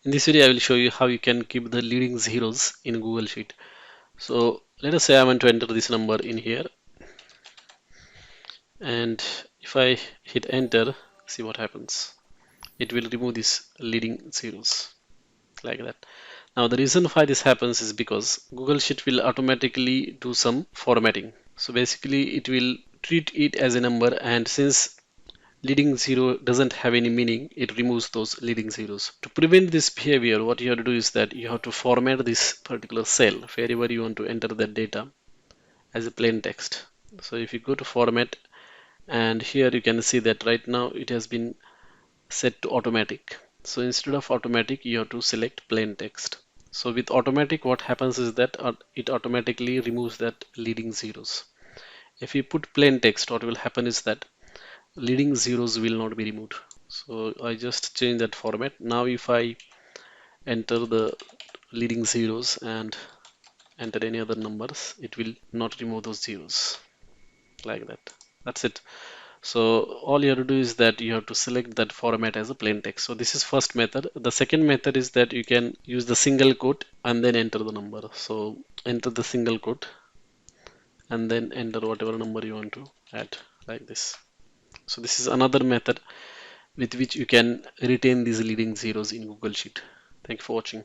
In this video, I will show you how you can keep the leading zeros in Google Sheet. So let us say I want to enter this number in here, and if I hit enter, see what happens. It will remove these leading zeros like that. Now the reason why this happens is because Google Sheet will automatically do some formatting. So basically it will treat it as a number, and since leading zero doesn't have any meaning, it removes those leading zeros. To prevent this behavior, what you have to do is that you have to format this particular cell wherever you want to enter that data as a plain text. So if you go to format, and here you can see that right now it has been set to automatic. So instead of automatic, you have to select plain text. So with automatic, what happens is that it automatically removes that leading zeros. If you put plain text, what will happen is that leading zeros will not be removed. So I just change that format. Now if I enter the leading zeros and enter any other numbers, it will not remove those zeros like that. That's it. So all you have to do is that you have to select that format as a plain text. So this is first method. The second method is that you can use the single quote and then enter the number. So enter the single quote and then enter whatever number you want to add like this. So this is another method with which you can retain these leading zeros in Google Sheet. Thank you for watching.